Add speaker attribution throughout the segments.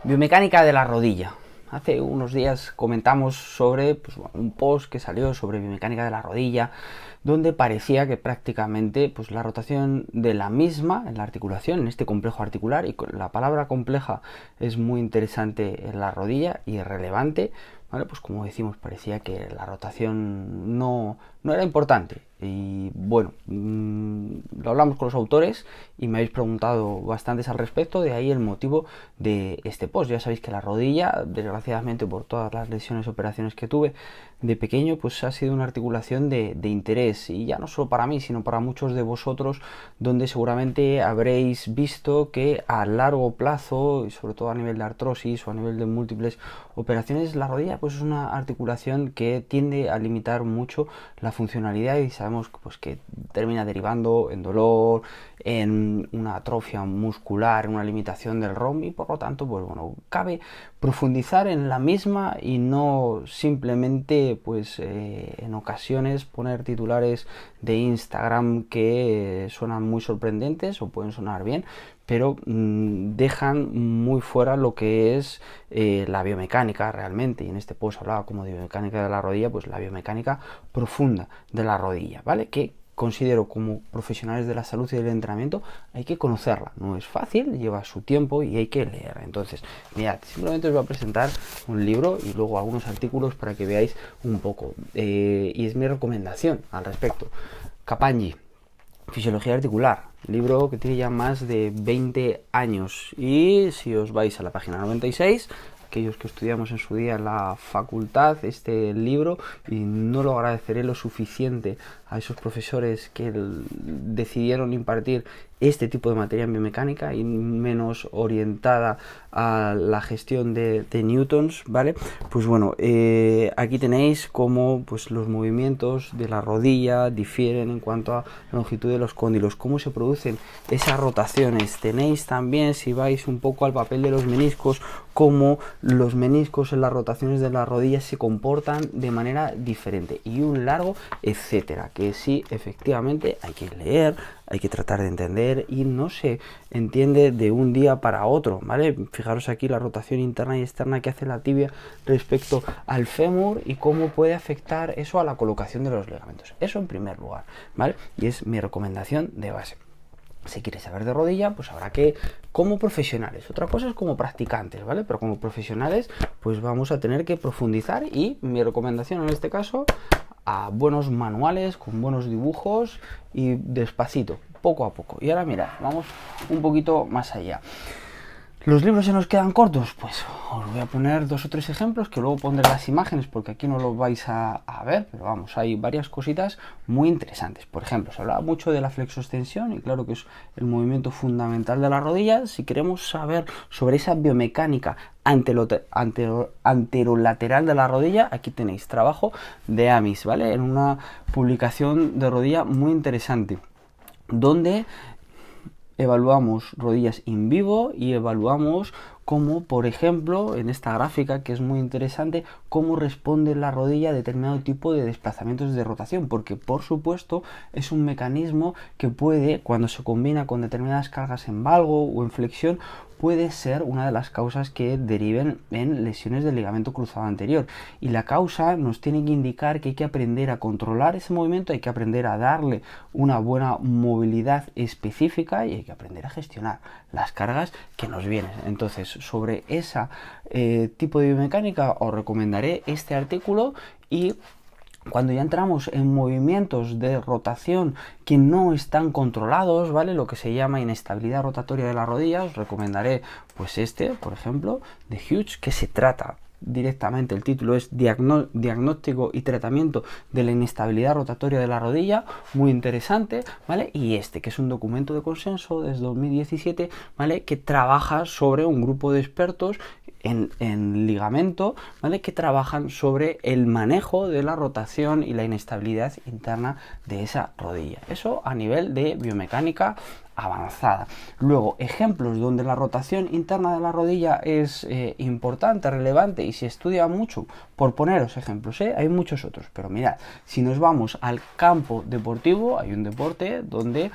Speaker 1: Biomecánica de la rodilla. Hace unos días comentamos sobre un post que salió sobre biomecánica de la rodilla, donde parecía que prácticamente la rotación de la misma en la articulación, en este complejo articular, y la palabra compleja es muy interesante en la rodilla y relevante, ¿vale? Pues como decimos, parecía que la rotación no era importante. Y bueno, lo hablamos con los autores y me habéis preguntado bastantes al respecto, de ahí el motivo de este post. Ya sabéis que la rodilla, desgraciadamente por todas las lesiones, operaciones que tuve de pequeño, pues ha sido una articulación de interés, y ya no solo para mí, sino para muchos de vosotros, donde seguramente habréis visto que a largo plazo, y sobre todo a nivel de artrosis o a nivel de múltiples operaciones, la rodilla pues es una articulación que tiende a limitar mucho la funcionalidad, y sabemos pues que termina derivando en dolor, en una atrofia muscular, en una limitación del ROM, y por lo tanto pues bueno, cabe profundizar en la misma y no simplemente en ocasiones poner titulares de Instagram que suenan muy sorprendentes o pueden sonar bien, pero dejan muy fuera lo que es la biomecánica realmente. Y en este post hablaba como de biomecánica de la rodilla, pues la biomecánica profunda de la rodilla, ¿vale? Que considero como profesionales de la salud y del entrenamiento hay que conocerla. No es fácil, lleva su tiempo y hay que leer. Entonces, mirad, simplemente os voy a presentar un libro y luego algunos artículos para que veáis un poco. Y es mi recomendación al respecto. Kapandji, Fisiología Articular, libro que tiene ya más de 20 años. Y si os vais a la página 96, aquellos que estudiamos en su día en la facultad este libro, y no lo agradeceré lo suficiente a esos profesores que decidieron impartir este tipo de materia en biomecánica y menos orientada a la gestión de newtons, ¿vale? Pues bueno, aquí tenéis cómo pues los movimientos de la rodilla difieren en cuanto a la longitud de los cóndilos, cómo se producen esas rotaciones. Tenéis también, si vais un poco al papel de los meniscos, cómo los meniscos en las rotaciones de las rodillas se comportan de manera diferente, y un largo etcétera, que sí, efectivamente hay que leer, hay que tratar de entender, y no se entiende de un día para otro, ¿vale? Fijaros aquí la rotación interna y externa que hace la tibia respecto al fémur y cómo puede afectar eso a la colocación de los ligamentos. Eso en primer lugar, ¿vale? Y es mi recomendación de base. Si quieres saber de rodilla, pues habrá que, como profesionales, otra cosa es como practicantes, ¿vale? Pero como profesionales, pues vamos a tener que profundizar, y mi recomendación en este caso, a buenos manuales, con buenos dibujos y despacito, poco a poco. Y ahora mira, vamos un poquito más allá. ¿Los libros se nos quedan cortos? Pues os voy a poner 2 o 3 ejemplos, que luego pondré las imágenes porque aquí no lo vais a ver, pero vamos, hay varias cositas muy interesantes. Por ejemplo, se hablaba mucho de la flexoextensión, y claro que es el movimiento fundamental de la rodilla. Si queremos saber sobre esa biomecánica anterolateral de la rodilla, aquí tenéis trabajo de Amis, ¿vale? En una publicación de rodilla muy interesante, donde evaluamos rodillas in vivo y evaluamos cómo, por ejemplo, en esta gráfica que es muy interesante, cómo responde la rodilla a determinado tipo de desplazamientos de rotación, porque por supuesto es un mecanismo que puede, cuando se combina con determinadas cargas en valgo o en flexión, puede ser una de las causas que deriven en lesiones del ligamento cruzado anterior. Y la causa nos tiene que indicar que hay que aprender a controlar ese movimiento, hay que aprender a darle una buena movilidad específica y hay que aprender a gestionar las cargas que nos vienen. Entonces, sobre ese tipo de biomecánica os recomendaré este artículo. Y cuando ya entramos en movimientos de rotación que no están controlados, ¿vale? Lo que se llama inestabilidad rotatoria de la rodilla, os recomendaré pues este, por ejemplo, de Hughes, que se trata directamente, el título es Diagnóstico y tratamiento de la inestabilidad rotatoria de la rodilla, muy interesante, ¿vale? Y este, que es un documento de consenso desde 2017, ¿vale? Que trabaja sobre un grupo de expertos en ligamento, ¿vale? Que trabajan sobre el manejo de la rotación y la inestabilidad interna de esa rodilla. Eso a nivel de biomecánica avanzada. Luego, ejemplos donde la rotación interna de la rodilla es importante, relevante y se estudia mucho, por poneros ejemplos, hay muchos otros, pero mirad, si nos vamos al campo deportivo, hay un deporte donde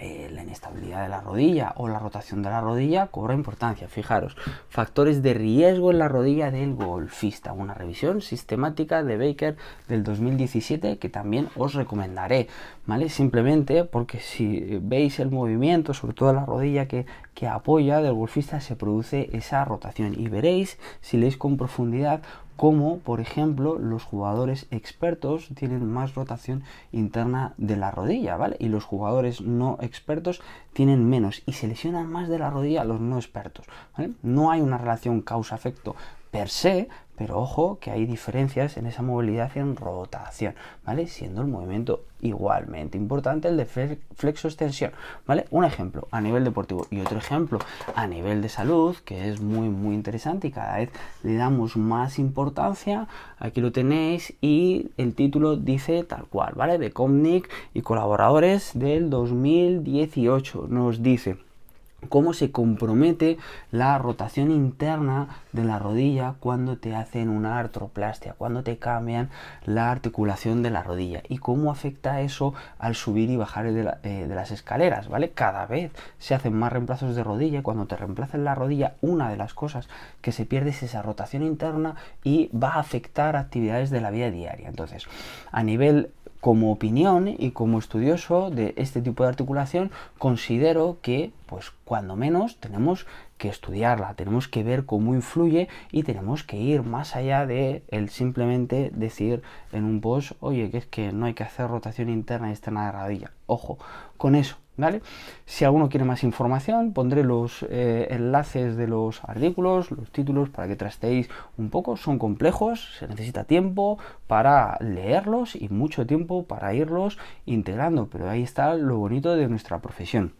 Speaker 1: la inestabilidad de la rodilla o la rotación de la rodilla cobra importancia. Fijaros, factores de riesgo en la rodilla del golfista, una revisión sistemática de Baker del 2017 que también os recomendaré, ¿vale? Simplemente porque si veis el movimiento, sobre todo la rodilla que apoya del golfista, se produce esa rotación y veréis, si leéis con profundidad, como por ejemplo los jugadores expertos tienen más rotación interna de la rodilla, ¿vale? Y los jugadores no expertos tienen menos y se lesionan más de la rodilla a los no expertos, ¿vale? No hay una relación causa-efecto per se, pero ojo que hay diferencias en esa movilidad y en rotación, ¿vale? Siendo el movimiento igualmente importante el de flexo-extensión, ¿vale? Un ejemplo a nivel deportivo y otro ejemplo a nivel de salud, que es muy interesante y cada vez le damos más importancia. Aquí lo tenéis y el título dice tal cual, ¿vale? De Komnick y colaboradores del 2018 nos dice cómo se compromete la rotación interna de la rodilla cuando te hacen una artroplastia, cuando te cambian la articulación de la rodilla y cómo afecta eso al subir y bajar de las escaleras, ¿vale? Cada vez se hacen más reemplazos de rodilla y cuando te reemplazan la rodilla, una de las cosas que se pierde es esa rotación interna y va a afectar actividades de la vida diaria. Entonces, a nivel como opinión y como estudioso de este tipo de articulación, considero que, pues, cuando menos tenemos que estudiarla, tenemos que ver cómo influye y tenemos que ir más allá de el simplemente decir en un post, oye, que es que no hay que hacer rotación interna y externa de rodilla. Ojo con eso, ¿vale? Si alguno quiere más información, pondré los enlaces de los artículos, los títulos, para que trasteéis un poco. Son complejos, se necesita tiempo para leerlos y mucho tiempo para irlos integrando, pero ahí está lo bonito de nuestra profesión.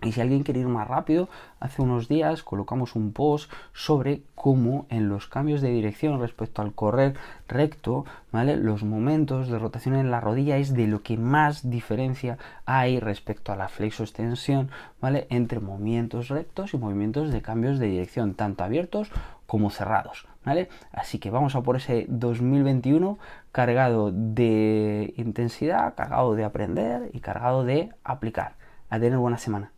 Speaker 1: Y si alguien quiere ir más rápido, hace unos días colocamos un post sobre cómo en los cambios de dirección respecto al correr recto, ¿vale? Los momentos de rotación en la rodilla es de lo que más diferencia hay respecto a la flexo-extensión, ¿vale? Entre movimientos rectos y movimientos de cambios de dirección, tanto abiertos como cerrados, ¿vale? Así que vamos a por ese 2021 cargado de intensidad, cargado de aprender y cargado de aplicar. A tener buena semana.